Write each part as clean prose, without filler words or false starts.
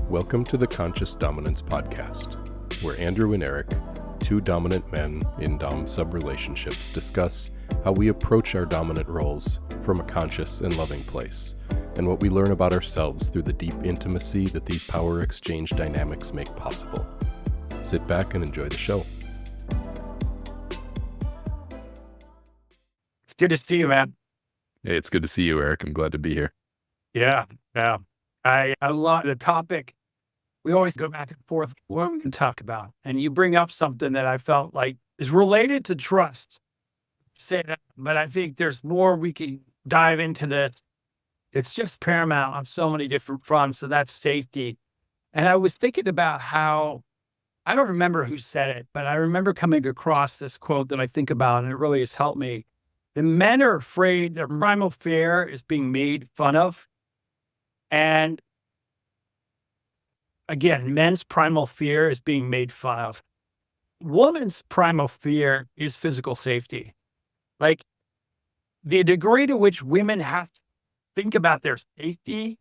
Welcome to the Conscious Dominance Podcast, where Andrew and Eric, two dominant men in dom sub relationships, discuss how we approach our dominant roles from a conscious and loving place, and what we learn about ourselves through the deep intimacy that these power exchange dynamics make possible. Sit back and enjoy the show. It's good to see you, man. Hey, it's good to see you, Eric. I'm glad to be here. Yeah. I love the topic. We always go back and forth. What are we going to talk about? And you bring up something that I felt like is related to trust. Say that, but I think there's more we can dive into this. It's just paramount on so many different fronts. So that's safety. And I was thinking about how, I don't remember who said it, but I remember coming across this quote that I think about, and it really has helped me. The men are afraid their primal fear is being made fun of. And again, men's primal fear is being made fun of. Women's primal fear is physical safety. Like the degree to which women have to think about their safety,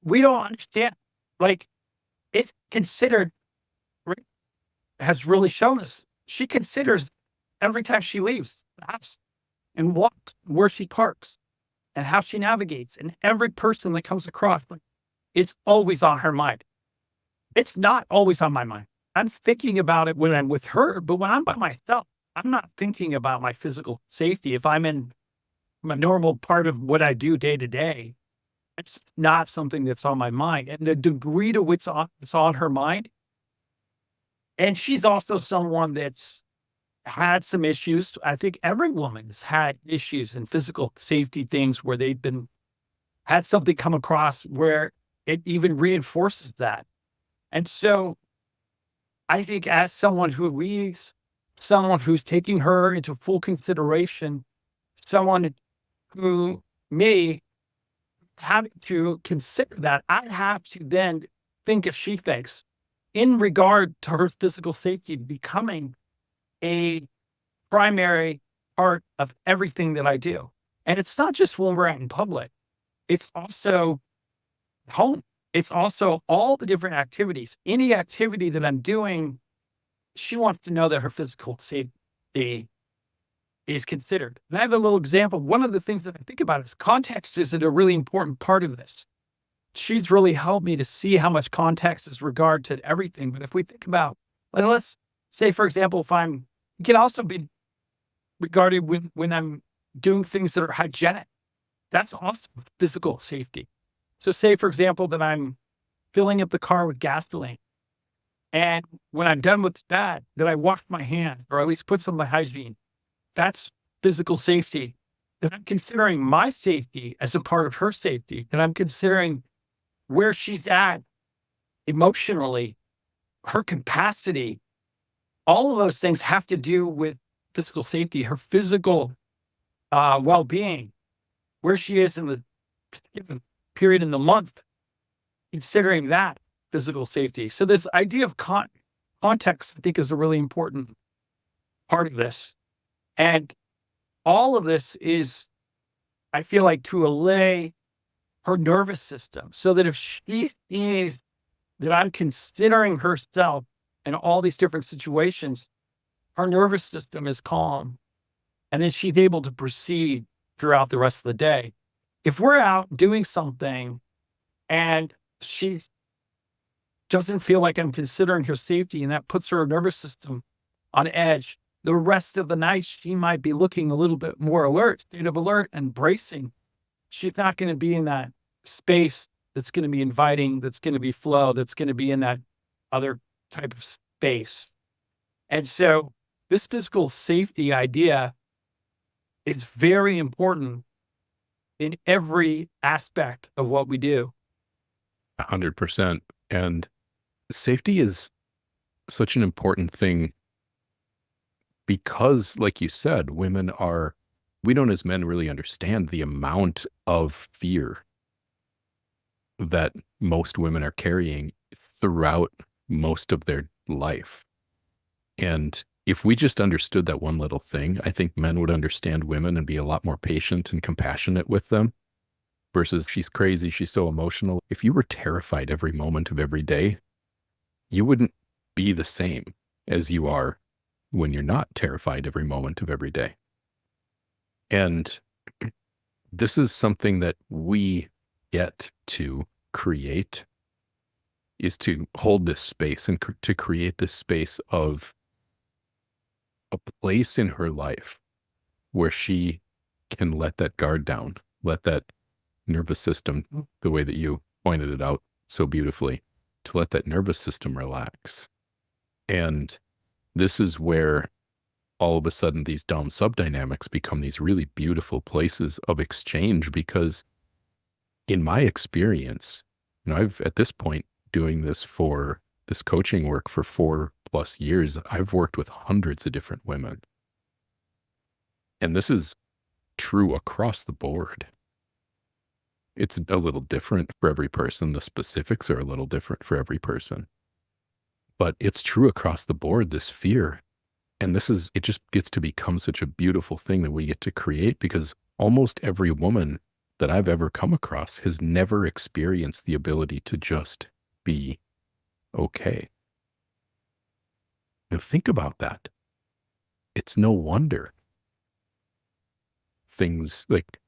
we don't understand. Like it's considered, has really shown us, she considers every time she leaves the house and walks where she parks and how she navigates, and every person that comes across, like, it's always on her mind. It's not always on my mind. I'm thinking about it when I'm with her, but when I'm by myself, I'm not thinking about my physical safety. If I'm in my normal part of what I do day to day, it's not something that's on my mind. And the degree to which it's on her mind, and she's also someone that's had some issues. I think every woman's had issues in physical safety things where they've had something come across where it even reinforces that. And so I think as someone who leads, someone who's taking her into full consideration, someone who may have to consider that, I have to then think if she thinks in regard to her physical safety becoming a primary part of everything that I do. And it's not just when we're out in public. It's also home. It's also all the different activities. Any activity that I'm doing, she wants to know that her physical safety is considered. And I have a little example. One of the things that I think about is context is a really important part of this. She's really helped me to see how much context is regard to everything. But if we think about, like, let's say, for example, it can also be regarded when I'm doing things that are hygienic. That's also physical safety. So say, for example, that I'm filling up the car with gasoline. And when I'm done with that I wash my hands, or at least put some of my hygiene. That's physical safety. That I'm considering my safety as a part of her safety. That I'm considering where she's at emotionally, her capacity. All of those things have to do with physical safety, her physical well-being, where she is in the given period in the month, considering that physical safety. So this idea of context, I think, is a really important part of this. And all of this is, I feel like, to allay her nervous system, so that if she sees that I'm considering herself in all these different situations, her nervous system is calm. And then she's able to proceed throughout the rest of the day. If we're out doing something and she doesn't feel like I'm considering her safety, and that puts her nervous system on edge, the rest of the night, she might be looking a little bit more alert, state of alert and bracing. She's not going to be in that space that's going to be inviting, that's going to be flow, that's going to be in that other type of space. And so this physical safety idea is very important in every aspect of what we do. 100%. And safety is such an important thing because, like you said, we don't as men really understand the amount of fear that most women are carrying throughout most of their life. And if we just understood that one little thing, I think men would understand women and be a lot more patient and compassionate with them. versus she's crazy, she's so emotional. If you were terrified every moment of every day, you wouldn't be the same as you are when you're not terrified every moment of every day. And this is something that we get to create, is to hold this space and to create this space of a place in her life where she can let that guard down, let that nervous system, the way that you pointed it out so beautifully, to let that nervous system relax. And this is where all of a sudden these dom sub dynamics become these really beautiful places of exchange, because in my experience, I've at this point doing this coaching work for 4+ years, I've worked with hundreds of different women. And this is true across the board. It's a little different for every person. The specifics are a little different for every person. But it's true across the board, this fear. And it just gets to become such a beautiful thing that we get to create, because almost every woman that I've ever come across has never experienced the ability to just be okay. Now think about that. It's no wonder things like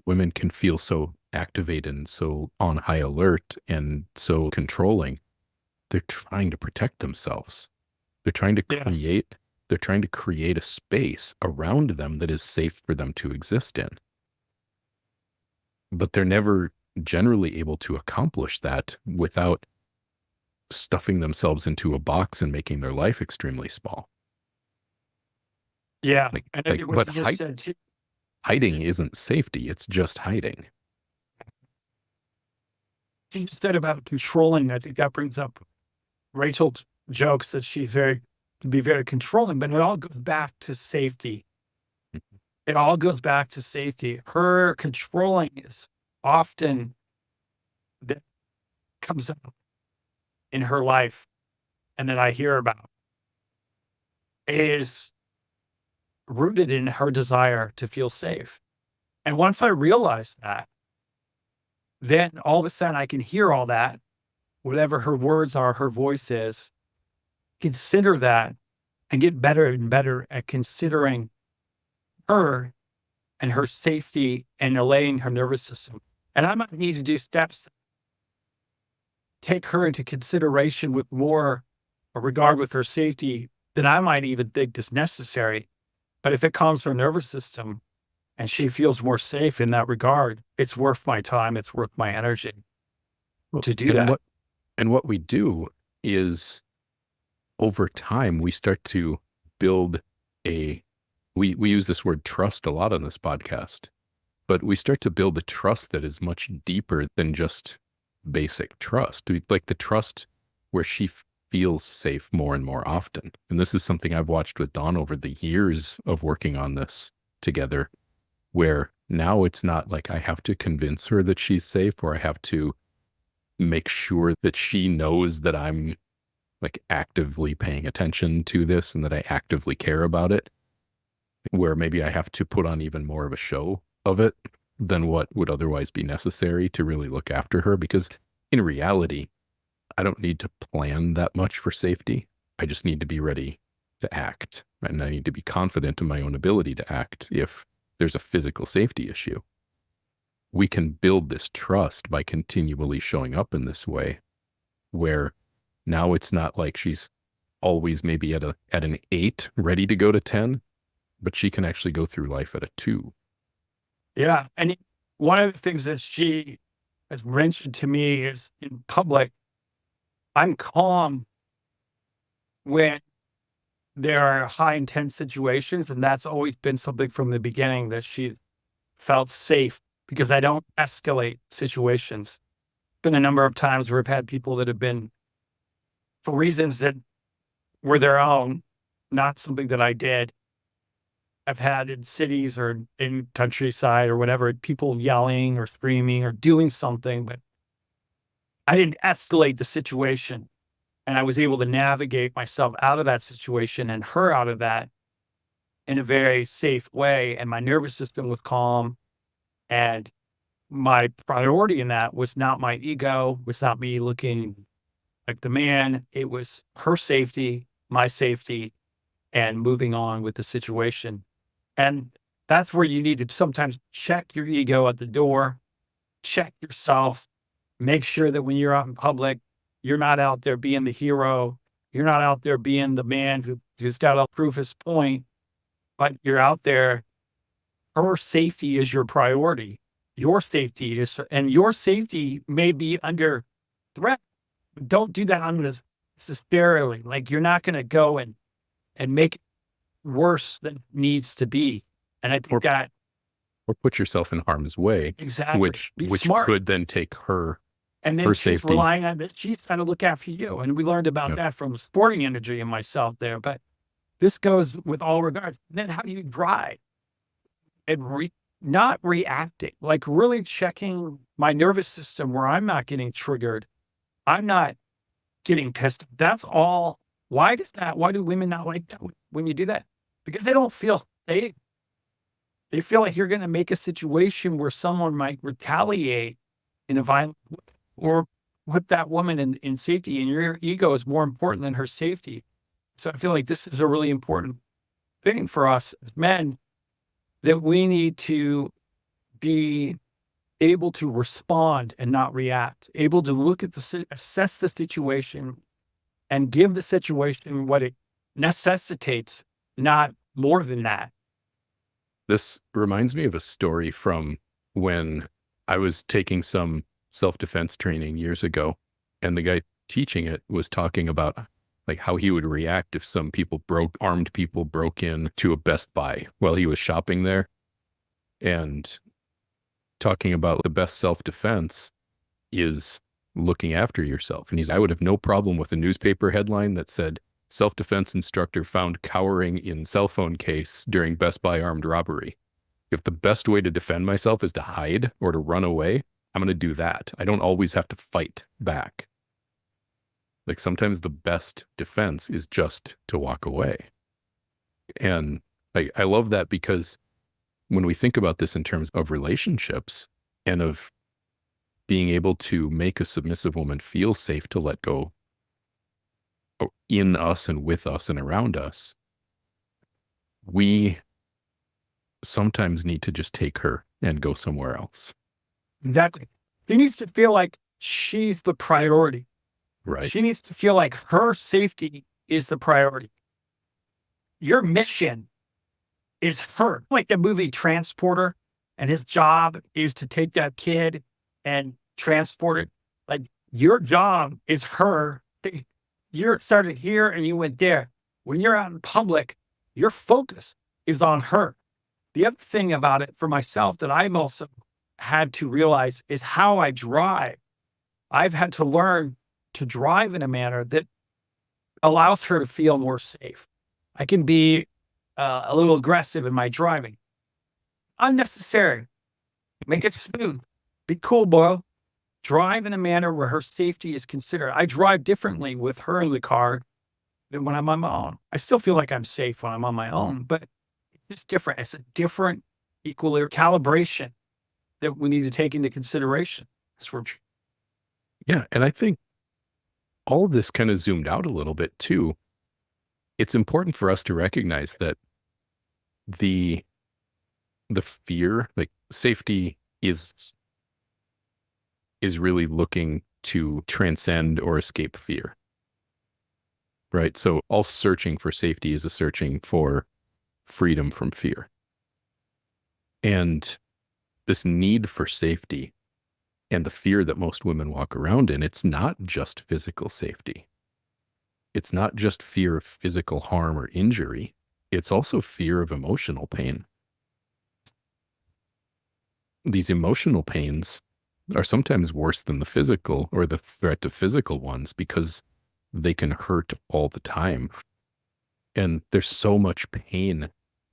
women can feel so activated and so on high alert and so controlling. They're trying to protect themselves. They're trying to create a space around them that is safe for them to exist in. But they're never generally able to accomplish that without stuffing themselves into a box and making their life extremely small. Yeah. And I think what you just said too. Hiding isn't safety. It's just hiding. You said about controlling. I think that brings up Rachel jokes that she's can be very controlling, but it all goes back to safety. It all goes back to safety. Her controlling is often that comes up in her life, and that I hear about, is rooted in her desire to feel safe. And once I realized that, then all of a sudden I can hear all that, whatever her words are, her voice is, consider that and get better and better at considering her and her safety and allaying her nervous system. And I might need to do steps, take her into consideration with more regard with her safety than I might even think is necessary. But if it calms her nervous system and she feels more safe in that regard, it's worth my time. It's worth my energy to do that. What we do is, over time, we start to build we use this word trust a lot on this podcast, but we start to build a trust that is much deeper than just basic trust. Like the trust where she feels safe more and more often. And this is something I've watched with Dawn over the years of working on this together, where now it's not like I have to convince her that she's safe, or I have to make sure that she knows that I'm like actively paying attention to this and that I actively care about it, where maybe I have to put on even more of a show of it than what would otherwise be necessary to really look after her. Because in reality, I don't need to plan that much for safety. I just need to be ready to act. And I need to be confident in my own ability to act if there's a physical safety issue. We can build this trust by continually showing up in this way, where now it's not like she's always maybe at an 8 ready to go to 10, but she can actually go through life at a 2. Yeah. And one of the things that she has mentioned to me is, in public, I'm calm when there are high intense situations. And that's always been something from the beginning, that she felt safe because I don't escalate situations. Been a number of times where I've had people that have been, for reasons that were their own, not something that I did. I've had in cities or in countryside or whatever, people yelling or screaming or doing something, but I didn't escalate the situation. And I was able to navigate myself out of that situation and her out of that in a very safe way. And my nervous system was calm, and my priority in that was not my ego, was not me looking like the man. It was her safety, my safety, and moving on with the situation. And that's where you need to sometimes check your ego at the door, check yourself, make sure that when you're out in public, you're not out there being the hero. You're not out there being the man who's got to prove his point, but you're out there. Her safety is your priority. Your safety is, and your safety may be under threat. Don't do that unnecessarily. Like you're not going to go and make it worse than it needs to be. And I think that or put yourself in harm's way, exactly, which smart. could then take her And then her she's safety. relying on that. She's trying to look after you. And we learned about that from sporting energy and myself there. But this goes with all regards. Then how you drive and not reacting, like really checking my nervous system where I'm not getting triggered. I'm not getting pissed. That's all. Why do women not like that when you do that? Because they don't feel safe. They feel like you're going to make a situation where someone might retaliate in a violent or whip that woman in safety, and your ego is more important than her safety. So I feel like this is a really important thing for us as men, that we need to be able to respond and not react, able to look at assess the situation and give the situation what it necessitates, not more than that. This reminds me of a story from when I was taking some self-defense training years ago, and the guy teaching it was talking about like how he would react if some armed people broke in to a Best Buy while he was shopping there, and talking about the best self-defense is looking after yourself. And I would have no problem with a newspaper headline that said, self-defense instructor found cowering in cell phone case during Best Buy armed robbery. If the best way to defend myself is to hide or to run away, I'm going to do that. I don't always have to fight back. Like sometimes the best defense is just to walk away. And I love that, because when we think about this in terms of relationships and of being able to make a submissive woman feel safe to let go in us and with us and around us, we sometimes need to just take her and go somewhere else. Exactly. She needs to feel like she's the priority. Right. She needs to feel like her safety is the priority. Your mission is her. Like the movie Transporter, and his job is to take that kid and transport it. Like your job is her. You started here and you went there. When you're out in public, your focus is on her. The other thing about it for myself that I'm also had to realize is how I drive. I've had to learn to drive in a manner that allows her to feel more safe. I can be a little aggressive in my driving. Unnecessary. Make it smooth. Be cool, boy. Drive in a manner where her safety is considered. I drive differently with her in the car than when I'm on my own. I still feel like I'm safe when I'm on my own, but it's different. It's a different equilibrium calibration that we need to take into consideration. Yeah. And I think all of this kind of zoomed out a little bit too. It's important for us to recognize that the fear, like safety is really looking to transcend or escape fear. Right? So all searching for safety is a searching for freedom from fear. And this need for safety and the fear that most women walk around in, it's not just physical safety. It's not just fear of physical harm or injury. It's also fear of emotional pain. These emotional pains are sometimes worse than the physical or the threat of physical ones, because they can hurt all the time. And there's so much pain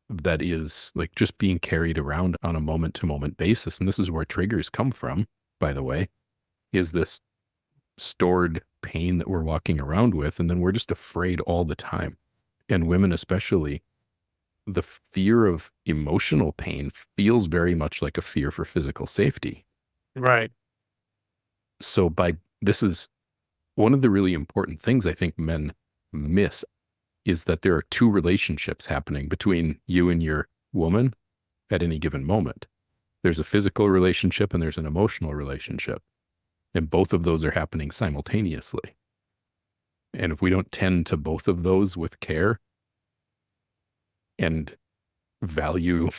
that is like just being carried around on a moment to moment basis. And this is where triggers come from, by the way, is this stored pain that we're walking around with. And then we're just afraid all the time. And women, especially, the fear of emotional pain feels very much like a fear for physical safety. Right. So this is one of the really important things I think men miss, is that there are two relationships happening between you and your woman at any given moment. There's a physical relationship and there's an emotional relationship. And both of those are happening simultaneously. And if we don't tend to both of those with care and value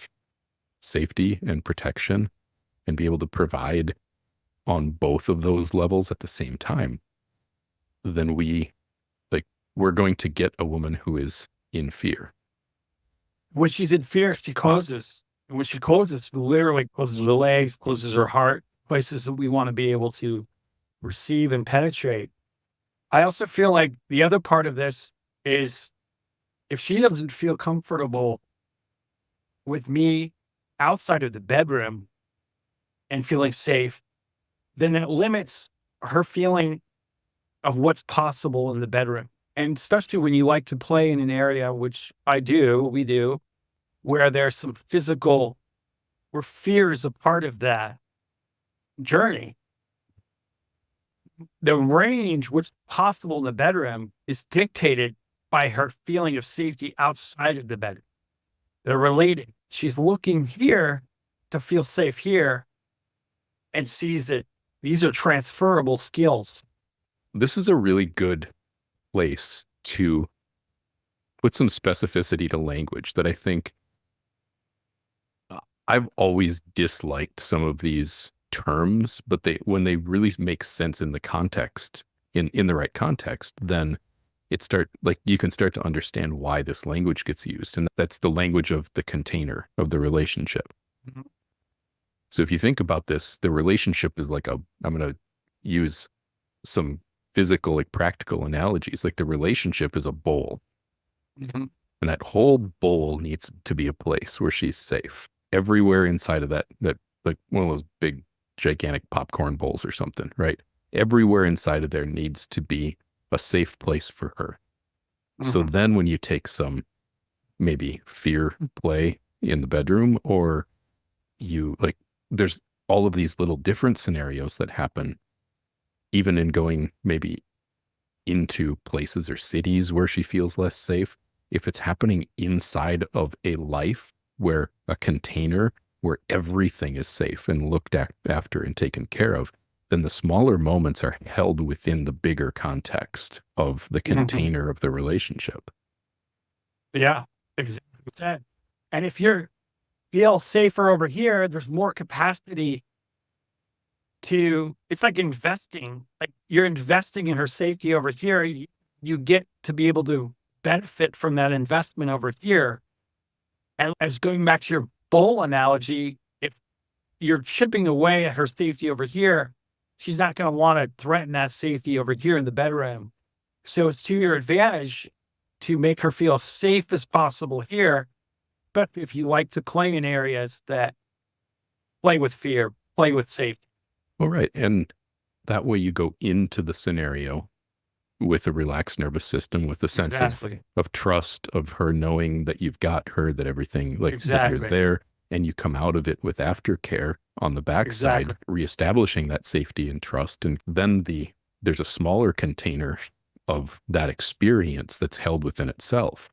safety and protection and be able to provide on both of those levels at the same time, then we're going to get a woman who is in fear. When she's in fear, she closes. And when she closes, she literally closes her legs, closes her heart, places that we want to be able to receive and penetrate. I also feel like the other part of this is if she doesn't feel comfortable with me outside of the bedroom and feeling safe, then it limits her feeling of what's possible in the bedroom. And especially when you like to play in an area, which we do, where there's some where fear is a part of that journey. The range, what's possible in the bedroom, is dictated by her feeling of safety outside of the bedroom. They're related. She's looking here to feel safe here and sees that these are transferable skills. This is a really good place to put some specificity to language that I think I've always disliked some of these terms, but when they really make sense in the context, in the right context, then you can start to understand why this language gets used. And that's the language of the container of the relationship. Mhm. So if you think about this, the relationship is I'm going to use some physical, practical analogies. Like the relationship is a bowl. Mm-hmm. And that whole bowl needs to be a place where she's safe. Everywhere inside of that like one of those big, gigantic popcorn bowls or something, right? Everywhere inside of there needs to be a safe place for her. Mm-hmm. So then when you take some maybe fear play in the bedroom, or there's all of these little different scenarios that happen, even in going maybe into places or cities where she feels less safe. If it's happening inside of a life where a container where everything is safe and looked after and taken care of, then the smaller moments are held within the bigger context of the container of the relationship. Yeah, exactly. And if you feel safer over here, there's more capacity it's like investing, like you're investing in her safety over here. You get to be able to benefit from that investment over here. And as going back to your bowl analogy, if you're chipping away at her safety over here, she's not going to want to threaten that safety over here in the bedroom. So it's to your advantage to make her feel safe as possible here. But if you like to play in areas that play with fear, play with safety. All right. And that way you go into the scenario with a relaxed nervous system, with a sense of trust, of her knowing that you've got her, that everything, that you're there, and you come out of it with aftercare on the backside, reestablishing that safety and trust. And then there's a smaller container of that experience that's held within itself.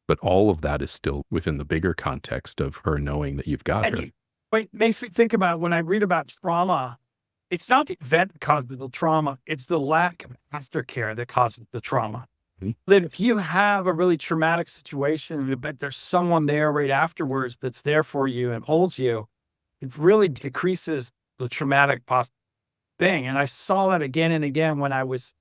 But all of that is still within the bigger context of her knowing that you've got her. It makes me think about when I read about trauma, it's not the event that causes the trauma, it's the lack of aftercare that causes the trauma. Mm-hmm. That if you have a really traumatic situation, but there's someone there right afterwards that's there for you and holds you, it really decreases the traumatic thing. And I saw that again and again when I was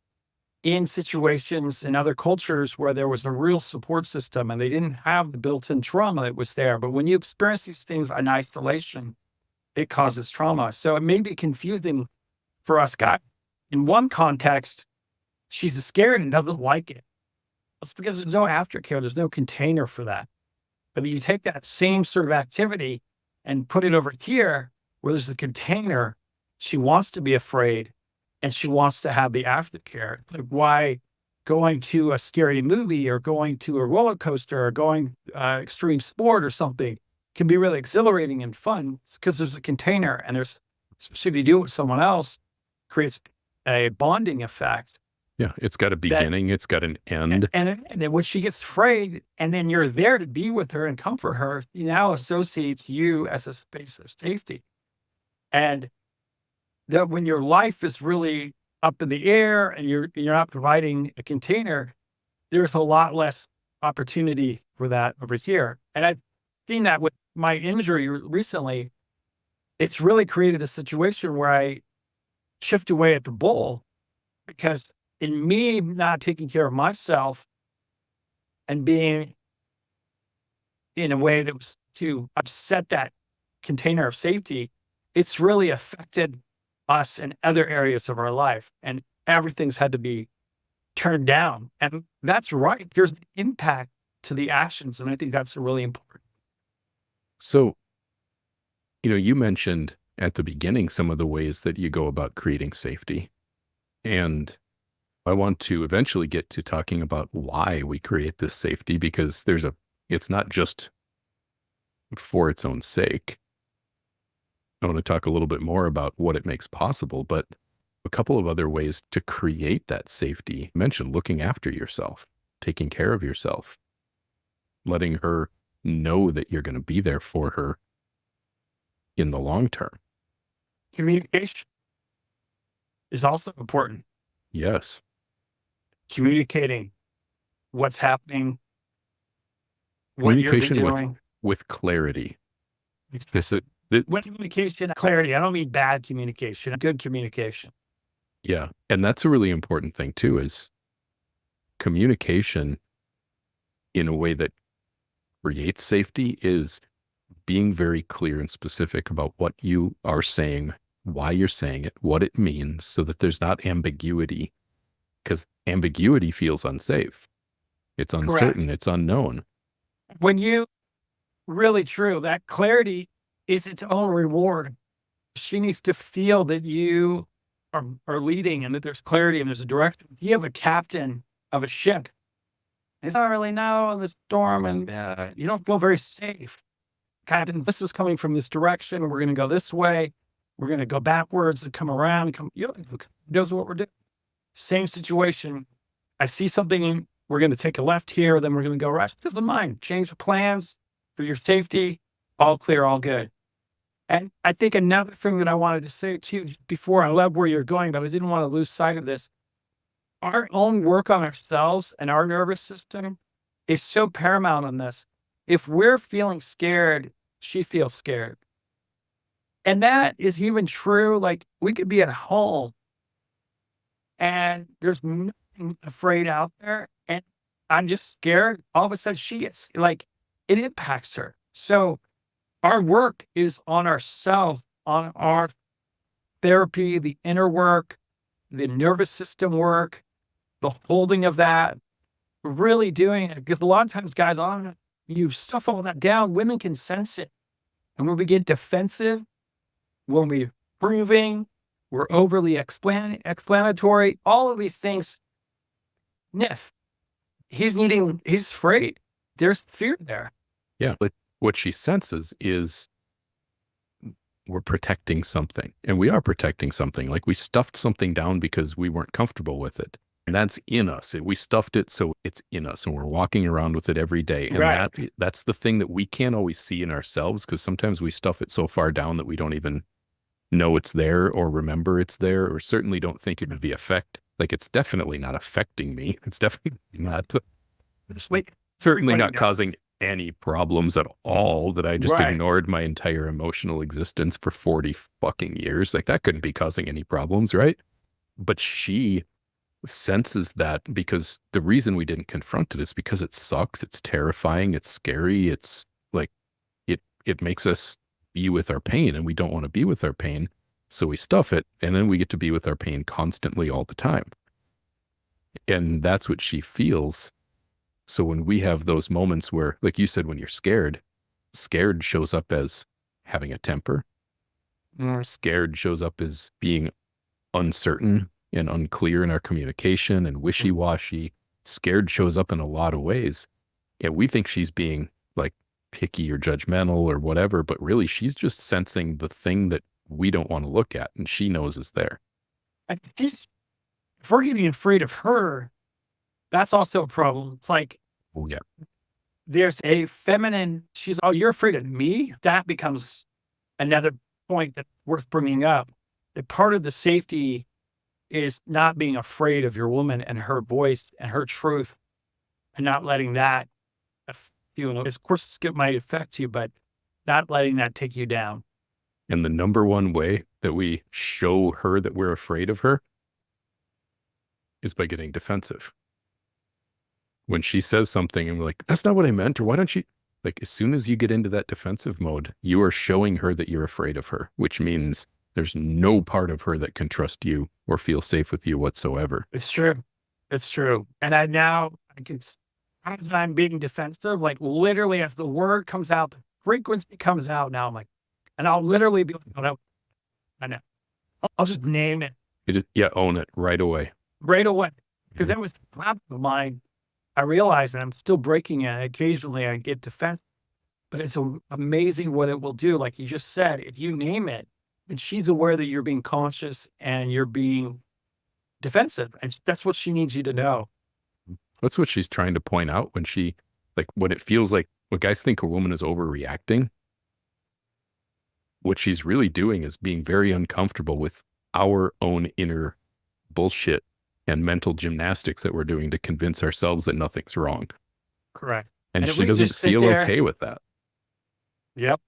in situations in other cultures where there was a real support system and they didn't have the built-in trauma that was there. But when you experience these things in isolation, it causes trauma. So it may be confusing for us guys. In one context, she's scared and doesn't like it. It's because there's no aftercare. There's no container for that. But you take that same sort of activity and put it over here where there's a container. She wants to be afraid and she wants to have the aftercare. Like why going to a scary movie or going to a roller coaster or going extreme sport or something can be really exhilarating and fun. It's because there's a container and there's especially if you do it with someone else, creates a bonding effect. Yeah. It's got a That beginning. It's got an end. and then when she gets afraid, and then you're there to be with her and comfort her, she now associates you as a space of safety. And that when your life is really up in the air and you're not providing a container, there's a lot less opportunity for that over here. And I've seen that with my injury recently. It's really created a situation where I chipped away at the bull, because in me not taking care of myself and being in a way that was to upset that container of safety, it's really affected us in other areas of our life. And everything's had to be turned down. And that's right. There's an impact to the actions. And I think that's really important. So, you mentioned at the beginning some of the ways that you go about creating safety. And I want to eventually get to talking about why we create this safety, because it's not just for its own sake. I want to talk a little bit more about what it makes possible, but a couple of other ways to create that safety. You mentioned looking after yourself, taking care of yourself, letting her know that you're going to be there for her in the long term. Communication is also important. Yes. Communicating what's happening, what you're Communication doing. with clarity. With communication, clarity. I don't mean bad communication, good communication. Yeah. And that's a really important thing too, is communication in a way that creates safety is being very clear and specific about what you are saying, why you're saying it, what it means, so that there's not ambiguity, because ambiguity feels unsafe. It's uncertain. Correct. It's unknown. When you really true, that clarity is its own reward. She needs to feel that you are leading and that there's clarity and there's a direction. If you have a captain of a ship, he's not really know in the storm, and you don't feel very safe. Captain, this is coming from this direction. We're going to go this way. We're going to go backwards and come around. Knows what we're doing. Same situation. I see something. We're going to take a left here. Then we're going to go right. Just the mind. Change the plans for your safety. All clear, all good. And I think another thing that I wanted to say too, before I love where you're going, but I didn't want to lose sight of this. Our own work on ourselves and our nervous system is so paramount on this. If we're feeling scared, she feels scared. And that is even true. Like, we could be at home and there's nothing afraid out there, and I'm just scared. All of a sudden she gets like, it impacts her. So our work is on ourselves, on our therapy, the inner work, the nervous system work, the holding of that, really doing it. Because a lot of times, guys, you stuff all that down, women can sense it. And when we get defensive, when we're proving, we're overly explanatory, all of these things, he's afraid. There's fear there. Yeah. But what she senses is we're protecting something, and we are protecting something. Like, we stuffed something down because we weren't comfortable with it. And that's in us. We stuffed it, so it's in us, and we're walking around with it every day. And Right. that's the thing that we can't always see in ourselves, because sometimes we stuff it so far down that we don't even know it's there or remember it's there, or certainly don't think it would be it's definitely not affecting me. It's definitely not, certainly not causing any problems at all, that I just ignored my entire emotional existence for 40 fucking years. Like, that couldn't be causing any problems, right? But she senses that, because the reason we didn't confront it is because it sucks. It's terrifying. It's scary. It's like, it makes us be with our pain, and we don't want to be with our pain. So we stuff it, and then we get to be with our pain constantly all the time. And that's what she feels. So when we have those moments where, like you said, when you're scared shows up as having a temper. Scared shows up as being uncertain and unclear in our communication and wishy-washy. Scared shows up in a lot of ways. And we think she's being like picky or judgmental or whatever, but really she's just sensing the thing that we don't want to look at and she knows is there. And if we're getting afraid of her, that's also a problem. It's like Oh, yeah. there's a feminine, oh, you're afraid of me? That becomes another point that's worth bringing up. That part of the safety is not being afraid of your woman and her voice and her truth and not letting that, of course, it might affect you, but not letting that take you down. And the number one way that we show her that we're afraid of her is by getting defensive. When she says something and we're like, that's not what I meant, or why don't you, like, as soon as you get into that defensive mode, you are showing her that you're afraid of her, which means there's no part of her that can trust you or feel safe with you whatsoever. It's true. It's true. And I can, as I'm being defensive, like literally as the word comes out, the frequency comes out now, I'm like, and I'll literally be like, oh, no, I know. I'll just name it. Own it right away. Right away. Because that was the problem of mine. I realize that I'm still breaking it. Occasionally I get defensive, but it's amazing what it will do. Like you just said, if you name it, and she's aware that you're being conscious and you're being defensive. And that's what she needs you to know. That's what she's trying to point out when when it feels like, when guys think a woman is overreacting, what she's really doing is being very uncomfortable with our own inner bullshit and mental gymnastics that we're doing to convince ourselves that nothing's wrong. Correct. And she doesn't feel okay with that. Yep.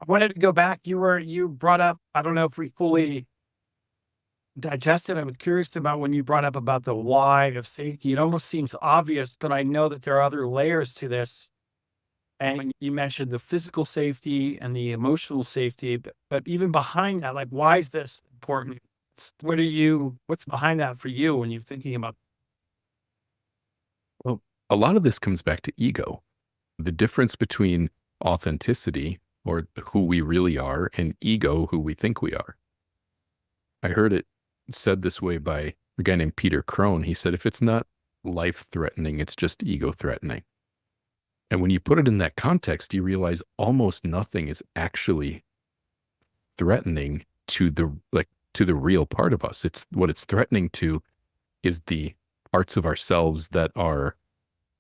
I wanted to go back. You brought up, I don't know if we fully digested. I'm curious about when you brought up about the why of safety. It almost seems obvious, but I know that there are other layers to this. And you mentioned the physical safety and the emotional safety, but even behind that, like, why is this important? What's behind that for you when you're thinking about? Well, a lot of this comes back to ego. The difference between authenticity, or who we really are, and ego, who we think we are. I heard it said this way by a guy named Peter Crone. He said, if it's not life-threatening, it's just ego-threatening. And when you put it in that context, you realize almost nothing is actually threatening to the real part of us. It's what it's threatening to is the parts of ourselves that are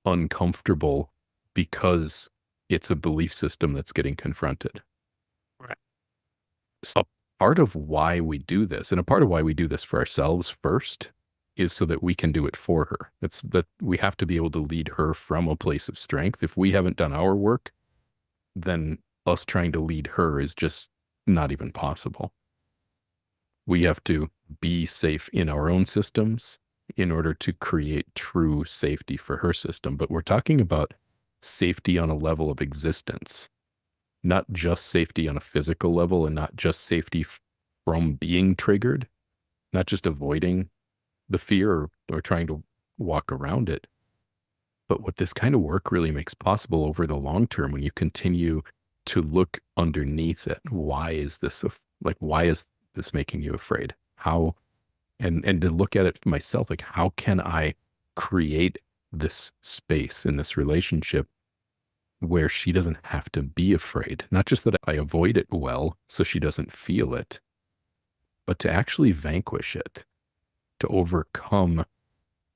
uncomfortable because it's a belief system that's getting confronted. Right. So part of why we do this, and a part of why we do this for ourselves first, is so that we can do it for her. It's that we have to be able to lead her from a place of strength. If we haven't done our work, then us trying to lead her is just not even possible. We have to be safe in our own systems in order to create true safety for her system. But we're talking about safety on a level of existence, not just safety on a physical level, and not just safety from being triggered, not just avoiding the fear or trying to walk around it. But what this kind of work really makes possible over the long term, when you continue to look underneath it, why is this making you afraid? How, and to look at it for myself, like, how can I create this space in this relationship where she doesn't have to be afraid? Not just that I avoid it well so she doesn't feel it, but to actually vanquish it, to overcome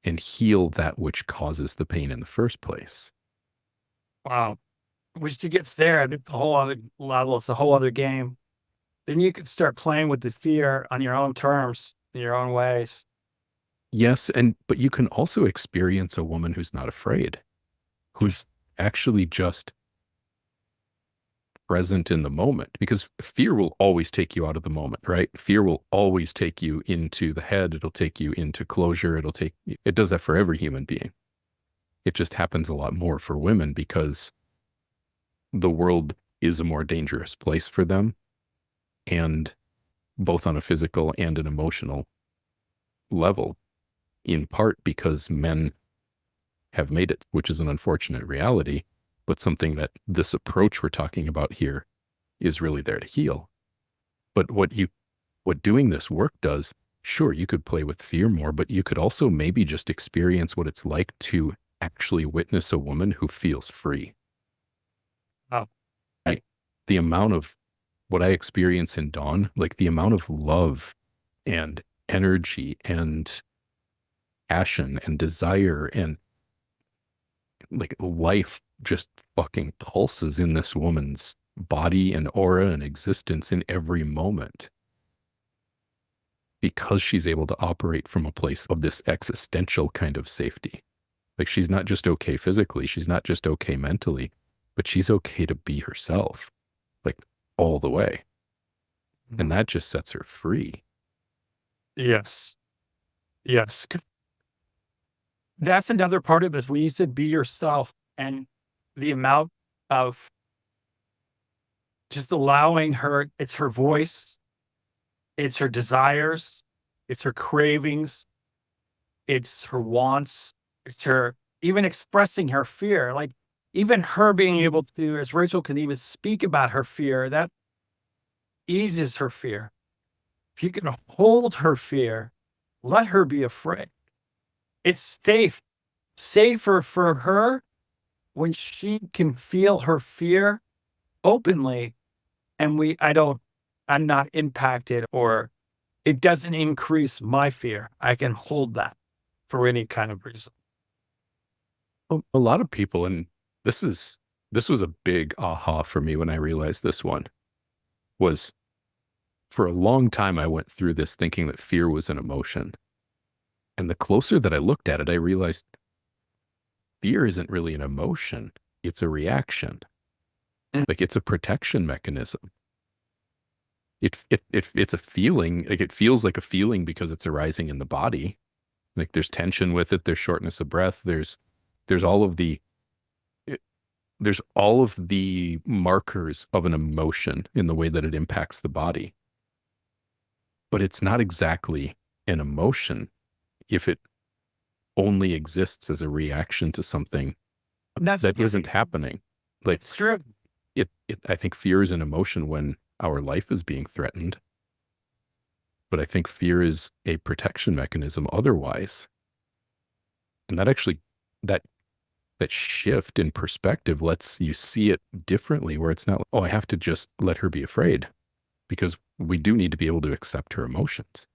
and heal that which causes the pain in the first place. Wow. When she gets there, it's a whole other level. It's a whole other game. Then you can start playing with the fear on your own terms, in your own ways. Yes, but you can also experience a woman who's not afraid, who's actually just present in the moment, because fear will always take you out of the moment, right? Fear will always take you into the head. It'll take you into closure. It does that for every human being. It just happens a lot more for women because the world is a more dangerous place for them, and both on a physical and an emotional level, in part because men have made it, which is an unfortunate reality, but something that this approach we're talking about here is really there to heal. But what doing this work does, sure, you could play with fear more, but you could also maybe just experience what it's like to actually witness a woman who feels free. Oh. The amount of what I experience in Dawn, like the amount of love and energy and passion and desire and like life just fucking pulses in this woman's body and aura and existence in every moment, because she's able to operate from a place of this existential kind of safety. Like, she's not just okay physically, she's not just okay mentally, but she's okay to be herself, like, all the way. And that just sets her free. Yes. Yes. 'Cause that's another part of this. When you said be yourself, and the amount of just allowing her, it's her voice, it's her desires, it's her cravings, it's her wants, it's her even expressing her fear. Like, even her being able to, as Rachel can even speak about her fear, that eases her fear. If you can hold her fear, let her be afraid. It's safer for her when she can feel her fear openly, and I'm not impacted, or it doesn't increase my fear. I can hold that for any kind of reason. A lot of people, and this was a big aha for me when I realized this one, was for a long time I went through this thinking that fear was an emotion. And the closer that I looked at it, I realized fear isn't really an emotion. It's a reaction. Mm. Like, it's a protection mechanism. It's a feeling, like, it feels like a feeling because it's arising in the body. Like, there's tension with it, there's shortness of breath, there's all of the there's all of the markers of an emotion in the way that it impacts the body. But it's not exactly an emotion if it only exists as a reaction to something that isn't happening. Like, It's true. I think fear is an emotion when our life is being threatened, but I think fear is a protection mechanism otherwise. And that actually, that shift in perspective lets you see it differently, where it's not like, oh, I have to just let her be afraid, because we do need to be able to accept her emotions.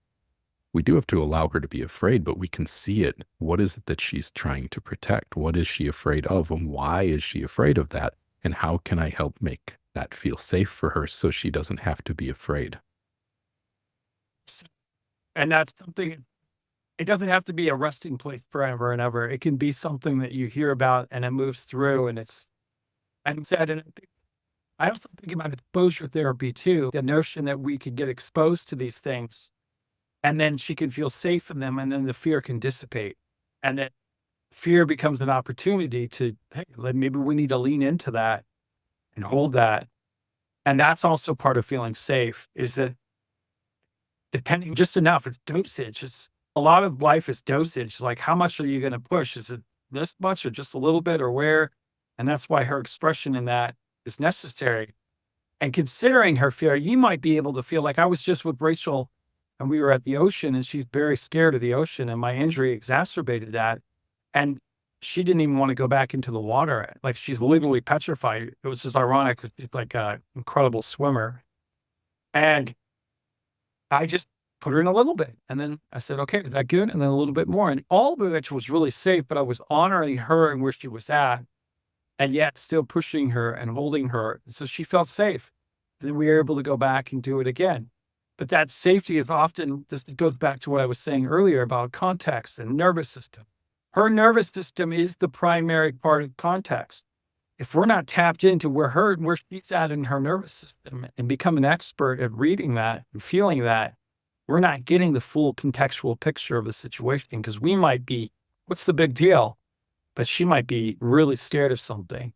We do have to allow her to be afraid, but we can see it. What is it that she's trying to protect? What is she afraid of? And why is she afraid of that? And how can I help make that feel safe for her so she doesn't have to be afraid? And that's something, it doesn't have to be a resting place forever and ever. It can be something that you hear about and it moves through, and it's, and said, and I also think about exposure therapy too. The notion that we could get exposed to these things, and then she can feel safe in them, and then the fear can dissipate. And that fear becomes an opportunity to, hey, maybe we need to lean into that and hold that. And that's also part of feeling safe, is that depending just enough, it's dosage. It's a lot of life is dosage. Like, how much are you going to push? Is it this much or just a little bit, or where? And that's why her expression in that is necessary. And considering her fear, you might be able to feel like, I was just with Rachel and we were at the ocean, and she's very scared of the ocean, and my injury exacerbated that. And she didn't even want to go back into the water. Like, she's literally petrified. It was just ironic, 'cause she's like an incredible swimmer. And I just put her in a little bit. And then I said, okay, is that good? And then a little bit more. And all of which was really safe, but I was honoring her and where she was at, and yet still pushing her and holding her. So she felt safe. Then we were able to go back and do it again. But that safety is often, this goes back to what I was saying earlier about context and nervous system. Her nervous system is the primary part of context. If we're not tapped into where she's at in her nervous system and become an expert at reading that and feeling that, we're not getting the full contextual picture of the situation, because we might be, what's the big deal? But she might be really scared of something.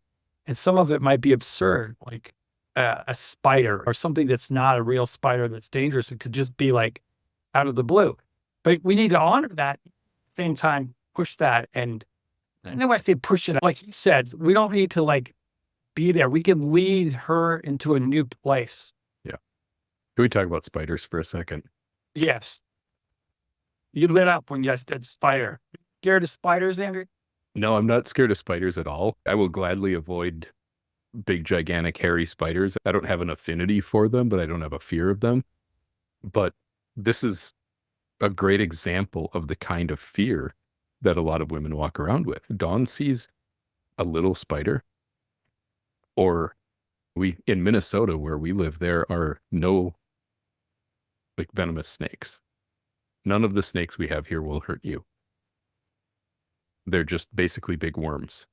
And some of it might be absurd, like a spider or something that's not a real spider that's dangerous. It could just be like out of the blue. But we need to honor that, at the same time, push that. And then when I say push it, like you said, we don't need to like be there. We can lead her into a new place. Yeah. Can we talk about spiders for a second? Yes. You lit up when you said spider. Scared of spiders, Andrew? No, I'm not scared of spiders at all. I will gladly avoid big, gigantic, hairy spiders. I don't have an affinity for them, but I don't have a fear of them. But this is a great example of the kind of fear that a lot of women walk around with. Dawn sees a little spider, or in Minnesota where we live, there are no like venomous snakes. None of the snakes we have here will hurt you. They're just basically big worms.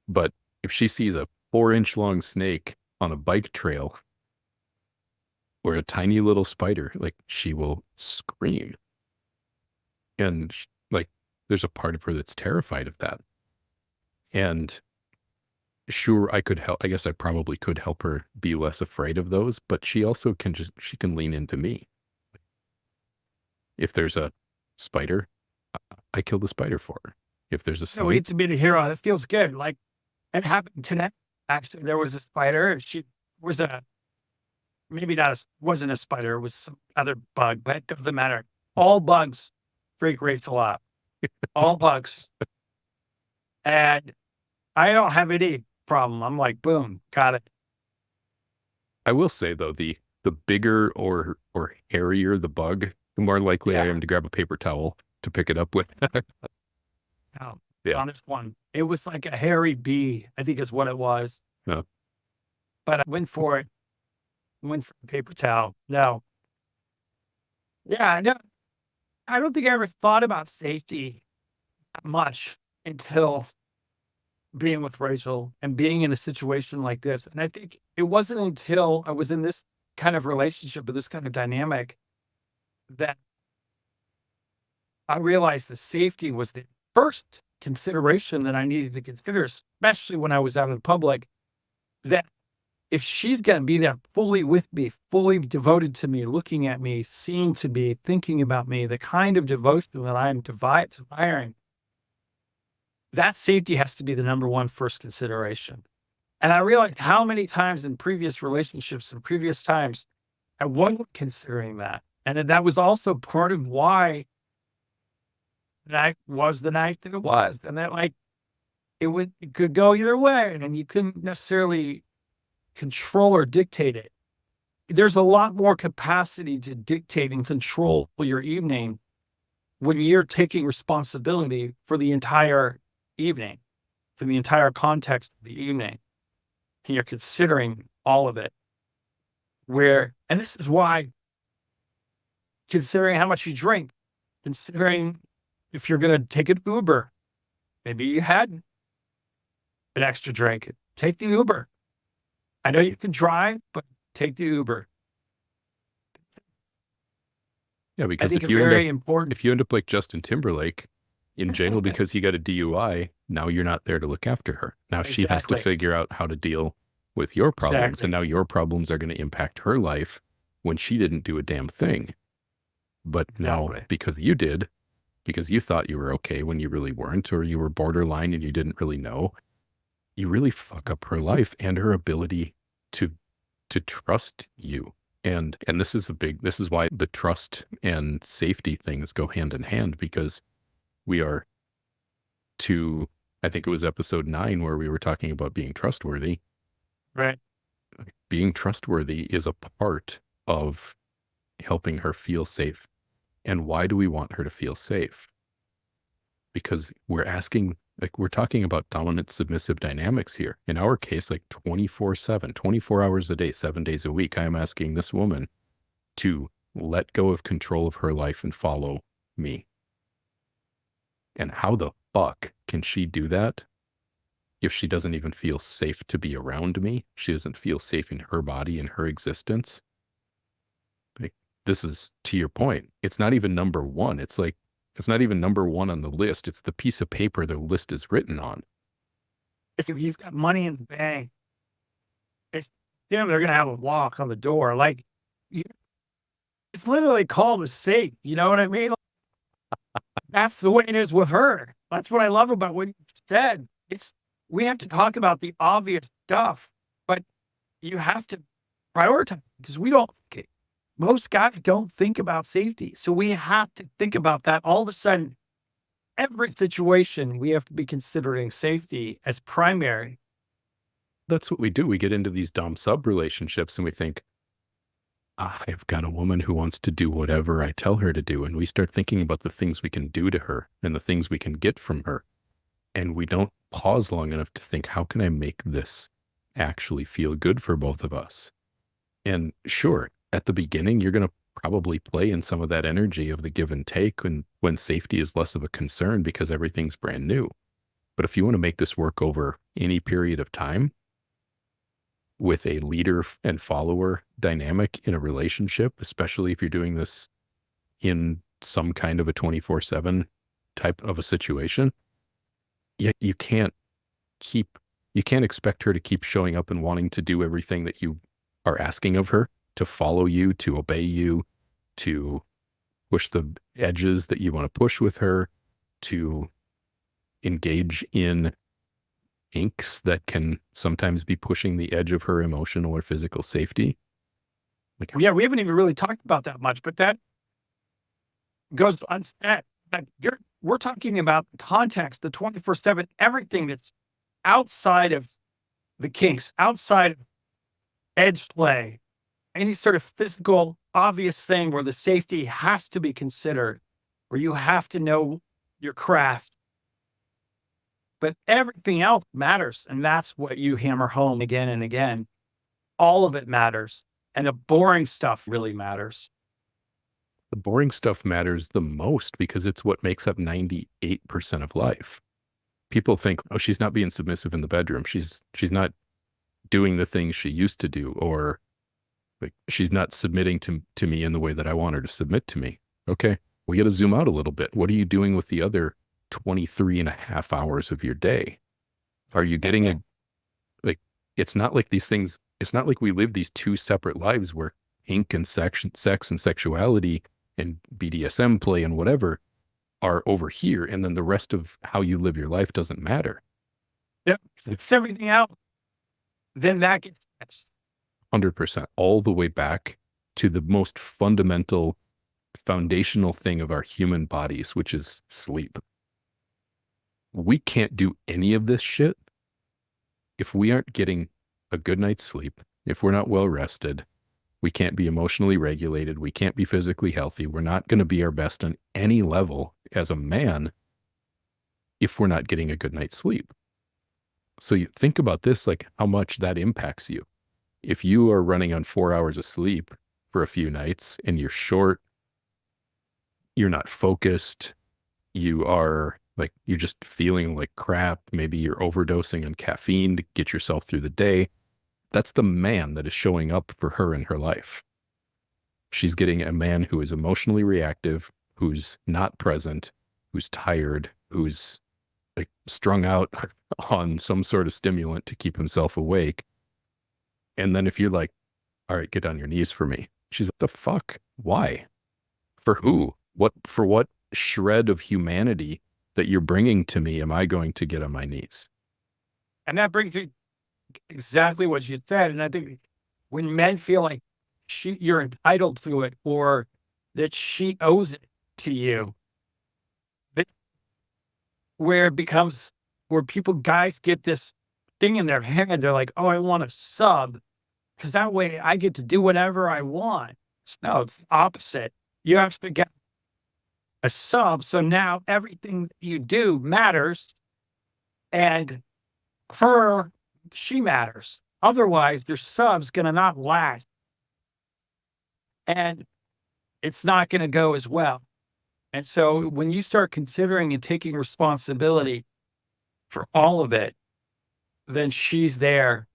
But if she sees a 4-inch long snake on a bike trail or a tiny little spider, like, she will scream. And like, there's a part of her that's terrified of that. And sure, I could help. I guess I probably could help her be less afraid of those, but she also she can lean into me. If there's a spider, I kill the spider for her. If there's a So we snake, get to be the hero. It feels good. Like, it happened today. Actually, there was a spider. She was maybe not wasn't a spider. It was some other bug, but it doesn't matter. All bugs freak Rachel out. All bugs. And I don't have any problem. I'm like, boom, got it. I will say though, the bigger or hairier the bug, the more likely I Yeah. am to grab a paper towel to pick it up with. No, Yeah. on this one, it was like a hairy bee, I think is what it was. No. But I went for it. Went for the paper towel. No. Yeah, no, I don't think I ever thought about safety much until being with Rachel and being in a situation like this. And I think it wasn't until I was in this kind of relationship with this kind of dynamic that I realized the safety was the first consideration that I needed to consider, especially when I was out in public, that if she's going to be there fully with me, fully devoted to me, looking at me, seeing to me, thinking about me, the kind of devotion that I am desiring, that safety has to be the number one first consideration. And I realized how many times in previous relationships and previous times I wasn't considering that. And that was also part of why the night was the night that it was. And that, like, it could go either way. And you couldn't necessarily control or dictate it. There's a lot more capacity to dictate and control your evening when you're taking responsibility for the entire evening, for the entire context of the evening. And you're considering all of it. And this is why, considering how much you drink, considering if you're going to take an Uber, maybe you had an extra drink, take the Uber. I know you can drive, but take the Uber. Yeah, I because think if it's you very important. if you end up like Justin Timberlake in jail because he got a DUI, now you're not there to look after her. Now she has to Exactly. figure out how to deal with your problems. Exactly. And now your problems are going to impact her life when she didn't do a damn thing. But now, Exactly. because you thought you were okay when you really weren't, or you were borderline and you didn't really know, you really fuck up her life and her ability to trust you. And this is why the trust and safety things go hand in hand, because we are I think it was episode 9 where we were talking about being trustworthy. Right. Being trustworthy is a part of helping her feel safe. And why do we want her to feel safe? Because we're talking about dominant submissive dynamics here. In our case, like 24/7, 24 hours a day, 7 days a week, I am asking this woman to let go of control of her life and follow me. And how the fuck can she do that if she doesn't even feel safe to be around me? She doesn't feel safe in her body and her existence. Like, this is, to your point, it's not even number one. It's not even number one on the list. It's the piece of paper the list is written on. If he's got money in the bank, they're going to have a lock on the door. Like, it's literally called a safe. You know what I mean? That's the way it is with her. That's what I love about what you said. We have to talk about the obvious stuff, but you have to prioritize, because most guys don't think about safety. So we have to think about that. All of a sudden, every situation we have to be considering safety as primary. That's what we do. We get into these dom sub relationships and we think, I've got a woman who wants to do whatever I tell her to do. And we start thinking about the things we can do to her and the things we can get from her. And we don't pause long enough to think, how can I make this actually feel good for both of us? And sure, at the beginning, you're going to probably play in some of that energy of the give and take when safety is less of a concern because everything's brand new. But if you want to make this work over any period of time with a leader and follower dynamic in a relationship, especially if you're doing this in some kind of a 24/7 type of a situation, you can't expect her to keep showing up and wanting to do everything that you are asking of her, to follow you, to obey you, to push the edges that you want to push with her, to engage in inks that can sometimes be pushing the edge of her emotional or physical safety. Like, Yeah, we haven't even really talked about that much, but that goes unsaid. We're talking about the context, the 24/7, everything that's outside of the kinks, outside of edge play, any sort of physical, obvious thing where the safety has to be considered, where you have to know your craft. But everything else matters. And that's what you hammer home again and again. All of it matters. And the boring stuff really matters. the boring stuff matters the most because it's what makes up 98% of life. People think, oh, she's not being submissive in the bedroom. She's not doing the things she used to do, or like she's not submitting to me in the way that I want her to submit to me. Okay, we got to zoom out a little bit. What are you doing with the other 23 and a half hours of your day? Are you getting like, it's not like these things, it's not like we live these two separate lives where ink and sex and sexuality and BDSM play and whatever are over here. And then the rest of how you live your life doesn't matter. Yep. It's everything out. Then that gets 100%, all the way back to the most fundamental, foundational thing of our human bodies, which is sleep. We can't do any of this shit if we aren't getting a good night's sleep, if we're not well rested. We can't be emotionally regulated. We can't be physically healthy. We're not going to be our best on any level as a man if we're not getting a good night's sleep. So you think about this, like how much that impacts you. If you are running on 4 hours of sleep for a few nights and you're short, you're not focused, you are like, you're just feeling like crap. Maybe you're overdosing on caffeine to get yourself through the day. That's the man that is showing up for her in her life. She's getting a man who is emotionally reactive, who's not present, who's tired, who's like strung out on some sort of stimulant to keep himself awake. And then if you're like, all right, get on your knees for me. She's like, the fuck? Why? For who? For what shred of humanity that you're bringing to me am I going to get on my knees? And that brings me exactly what you said. And I think when men feel like you're entitled to it, or that she owes it to you, that where it becomes where guys get this thing in their head. They're like, oh, I want a sub because that way I get to do whatever I want. No, it's the opposite. You have to get a sub. So now everything you do matters, and she matters. Otherwise, your sub's going to not last, and it's not going to go as well. And so when you start considering and taking responsibility for all of it, then she's there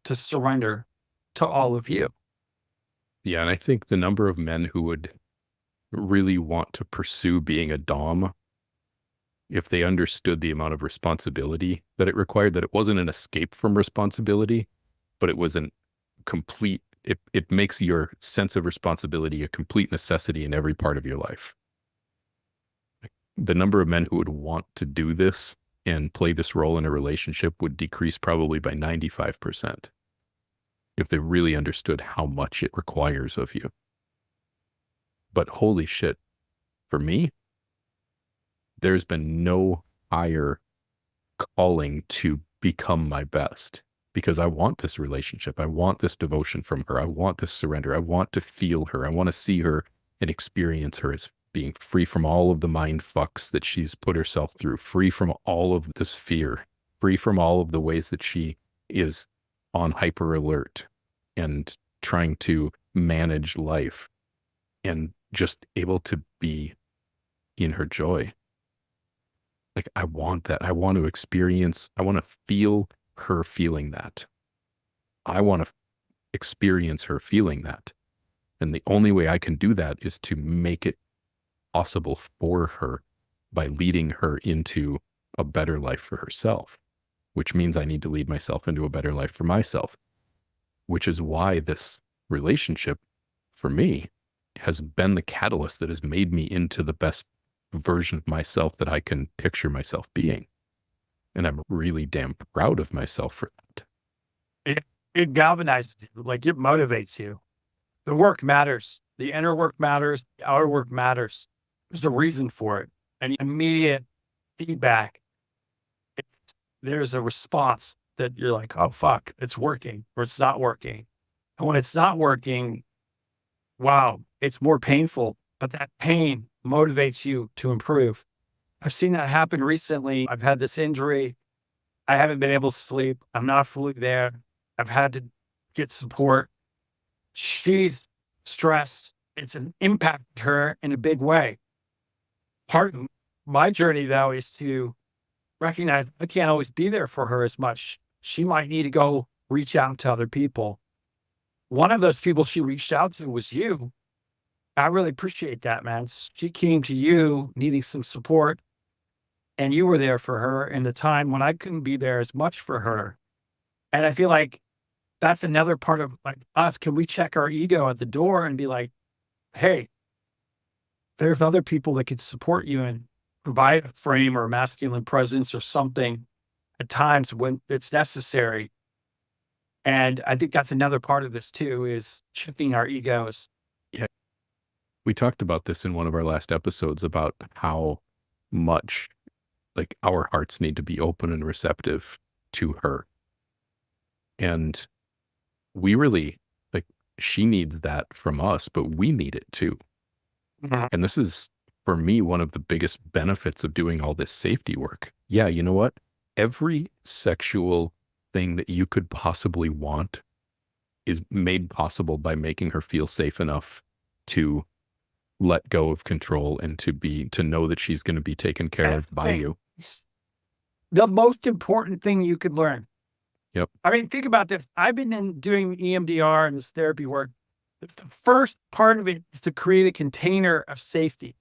to surrender to all of you. Yeah, and I think the number of men who would really want to pursue being a dom, if they understood the amount of responsibility that it required, that it wasn't an escape from responsibility, but it was an complete, it makes your sense of responsibility a complete necessity in every part of your life. The number of men who would want to do this and play this role in a relationship would decrease probably by 95% if they really understood how much it requires of you. But holy shit, for me, there's been no higher calling to become my best, because I want this relationship. I want this devotion from her. I want this surrender. I want to feel her. I want to see her and experience her as being free from all of the mind fucks that she's put herself through, free from all of this fear, free from all of the ways that she is on hyper alert and trying to manage life, and just able to be in her joy. Like, I want that. I want to experience, I want to feel her feeling that. I want to experience her feeling that. And the only way I can do that is to make it possible for her by leading her into a better life for herself, which means I need to lead myself into a better life for myself, which is why this relationship for me has been the catalyst that has made me into the best version of myself that I can picture myself being. And I'm really damn proud of myself for that. It galvanizes you, like it motivates you. The work matters. The inner work matters. The outer work matters. There's a reason for it. And immediate feedback. There's a response that you're like, oh, fuck, it's working, or it's not working. And when it's not working, wow, it's more painful, but that pain motivates you to improve. I've seen that happen recently. I've had this injury. I haven't been able to sleep. I'm not fully there. I've had to get support. She's stressed. It's an impact to her in a big way. Part of my journey, though, is to recognize I can't always be there for her as much. She might need to go reach out to other people. One of those people she reached out to was you. I really appreciate that, man. She came to you needing some support, and you were there for her in the time when I couldn't be there as much for her. And I feel like that's another part of like us. Can we check our ego at the door and be like, hey, there's other people that could support you and provide a frame or a masculine presence or something at times when it's necessary. And I think that's another part of this too, is checking our egos. Yeah. We talked about this in one of our last episodes about how much like our hearts need to be open and receptive to her. And we really, like, she needs that from us, but we need it too. Mhm. And this is, for me, one of the biggest benefits of doing all this safety work. Yeah, you know what? Every sexual thing that you could possibly want is made possible by making her feel safe enough to let go of control and to know that she's going to be taken care of by you. The most important thing you could learn. Yep. I mean, think about this. I've been doing EMDR and this therapy work. The first part of it is to create a container of safety.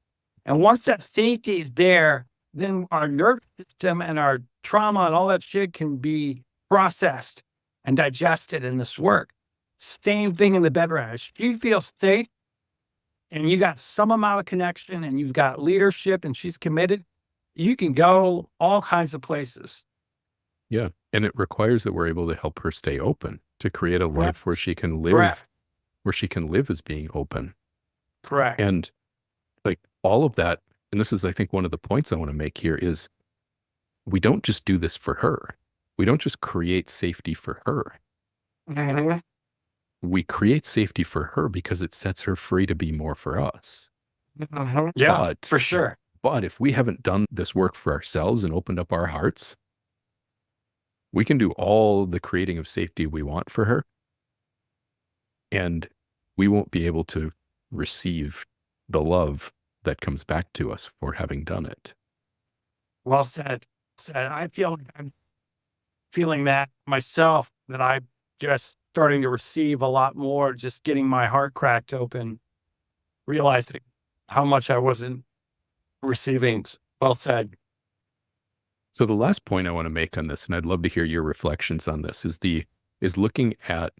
And once that safety is there, then our nervous system and our trauma and all that shit can be processed and digested in this work. Same thing in the bedroom. If you feel safe and you got some amount of connection and you've got leadership and she's committed, you can go all kinds of places. Yeah. And it requires that we're able to help her stay open, to create a life where she can live, Correct. where she can live as being open. Correct. And like all of that, and this is, I think, one of the points I want to make here is we don't just do this for her. We don't just create safety for her. Mhm. We create safety for her because it sets her free to be more for us. Yeah, But- for sure. But if we haven't done this work for ourselves and opened up our hearts, we can do all the creating of safety we want for her, and we won't be able to receive the love that comes back to us for having done it. Well said. I feel like I'm feeling that myself, that I'm just starting to receive a lot more, just getting my heart cracked open, realizing how much I wasn't receiving. Well said. So the last point I want to make on this, and I'd love to hear your reflections on this, is looking at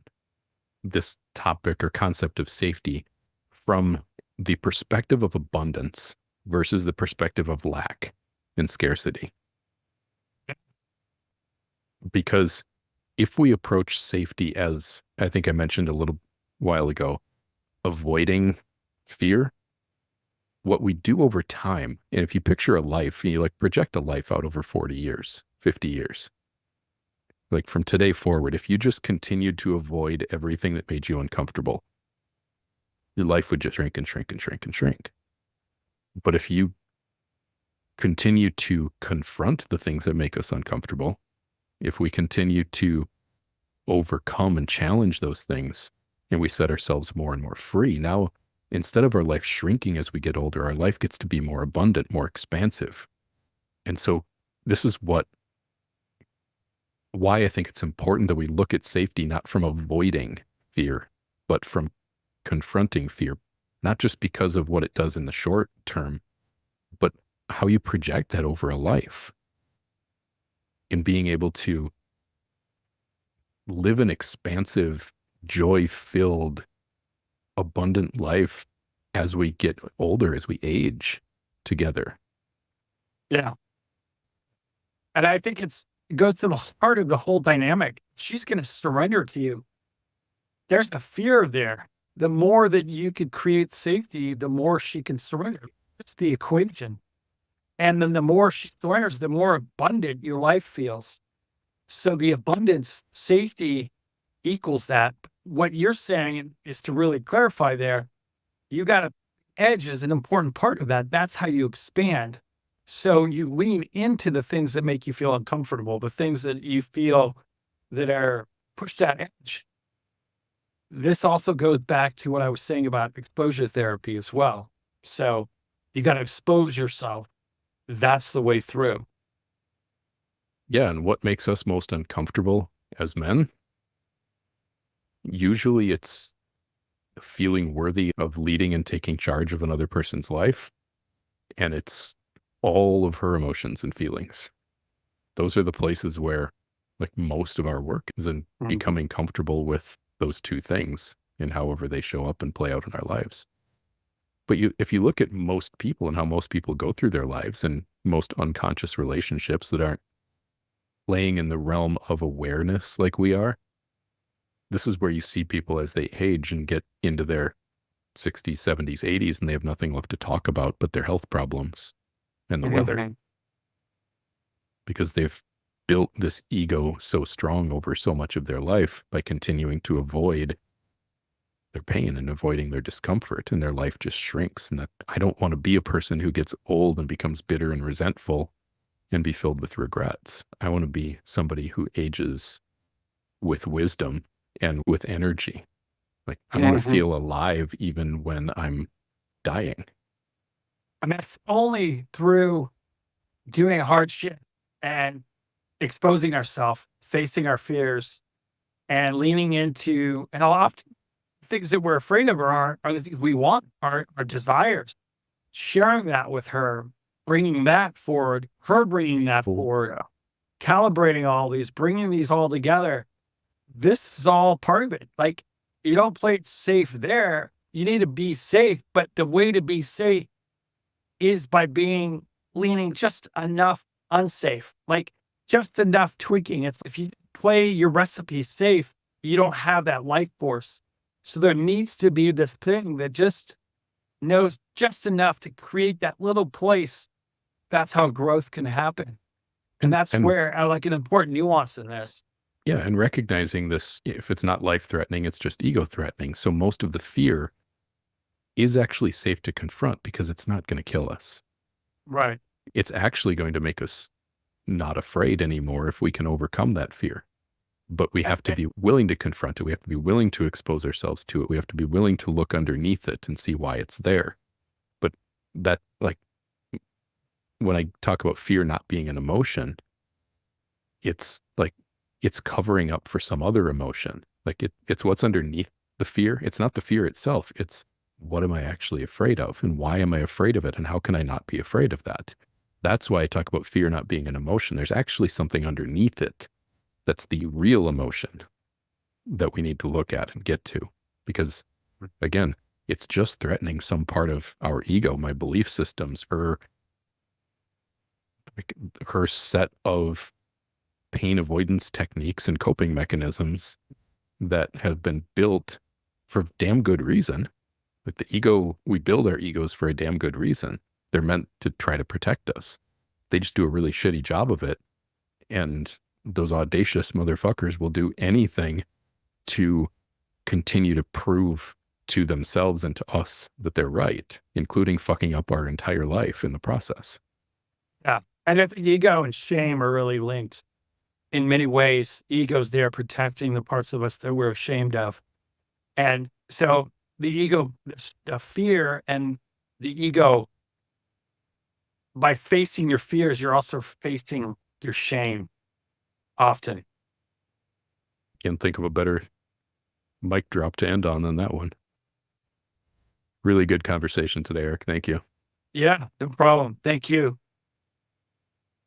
this topic or concept of safety from the perspective of abundance versus the perspective of lack and scarcity. Because if we approach safety as, I think I mentioned a little while ago, avoiding fear, what we do over time, and if you picture a life and you like project a life out over 40 years, 50 years, Like from today forward, if you just continued to avoid everything that made you uncomfortable, your life would just shrink and shrink and shrink and shrink. But if you continue to confront the things that make us uncomfortable, if we continue to overcome and challenge those things, and we set ourselves more and more free, now instead of our life shrinking as we get older, our life gets to be more abundant, more expansive. And so this is why I think it's important that we look at safety not from avoiding fear, but from confronting fear, not just because of what it does in the short term, but how you project that over a life, in being able to live an expansive, joy-filled, abundant life as we get older, as we age together. Yeah. And I think it goes to the heart of the whole dynamic. She's going to surrender to you. There's a fear there. The more that you could create safety, the more she can surrender. It's the equation. And then the more she surrenders, the more abundant your life feels. So the abundance, safety equals that. What you're saying is to really clarify there, you got to edge is an important part of that. That's how you expand. So you lean into the things that make you feel uncomfortable, the things that you feel that are push that edge. This also goes back to what I was saying about exposure therapy as well. So you got to expose yourself. That's the way through. Yeah, and what makes us most uncomfortable as men? Usually it's feeling worthy of leading and taking charge of another person's life. And it's all of her emotions and feelings. Those are the places where like most of our work is in becoming comfortable with those two things and however they show up and play out in our lives. But if you look at most people and how most people go through their lives and most unconscious relationships that aren't laying in the realm of awareness like we are, this is where you see people as they age and get into their 60s, 70s, 80s, and they have nothing left to talk about but their health problems and the weather. Because they've built this ego so strong over so much of their life by continuing to avoid their pain and avoiding their discomfort, and their life just shrinks. And that I don't want to be a person who gets old and becomes bitter and resentful and be filled with regrets. I want to be somebody who ages with wisdom and with energy. Like I want to feel alive even when I'm dying. And that's only through doing hard shit and exposing ourselves, facing our fears, and leaning into, and a lot of things that we're afraid of are the things we want, our desires. Sharing that with her, bringing that forward, her bringing that forward, calibrating all these, bringing these all together. This is all part of it. Like you don't play it safe there. You need to be safe, but the way to be safe is by leaning just enough unsafe, like just enough tweaking. It's if you play your recipe safe, you don't have that life force. So there needs to be this thing that just knows just enough to create that little place. That's how growth can happen. And that's where I like an important nuance in this. Yeah. And recognizing this, if it's not life threatening, it's just ego threatening. So most of the fear is actually safe to confront because it's not going to kill us. Right. It's actually going to make us not afraid anymore if we can overcome that fear. But we have to be willing to confront it. We have to be willing to expose ourselves to it. We have to be willing to look underneath it and see why it's there. But that, like, when I talk about fear not being an emotion, it's like, it's covering up for some other emotion. Like it's what's underneath the fear. It's not the fear itself. It's what am I actually afraid of and why am I afraid of it? And how can I not be afraid of that? That's why I talk about fear not being an emotion. There's actually something underneath it. That's the real emotion that we need to look at and get to. Because again, it's just threatening some part of our ego, my belief systems, her set of pain avoidance techniques and coping mechanisms that have been built for damn good reason. Like the ego, we build our egos for a damn good reason. They're meant to try to protect us. They just do a really shitty job of it. And those audacious motherfuckers will do anything to continue to prove to themselves and to us that they're right, including fucking up our entire life in the process. Yeah. And if ego and shame are really linked in many ways, ego's there protecting the parts of us that we're ashamed of. And so the ego, the fear and the ego, by facing your fears, you're also facing your shame often. Can't think of a better mic drop to end on than that one. Really good conversation today, Eric. Thank you. Yeah, no problem. Thank you.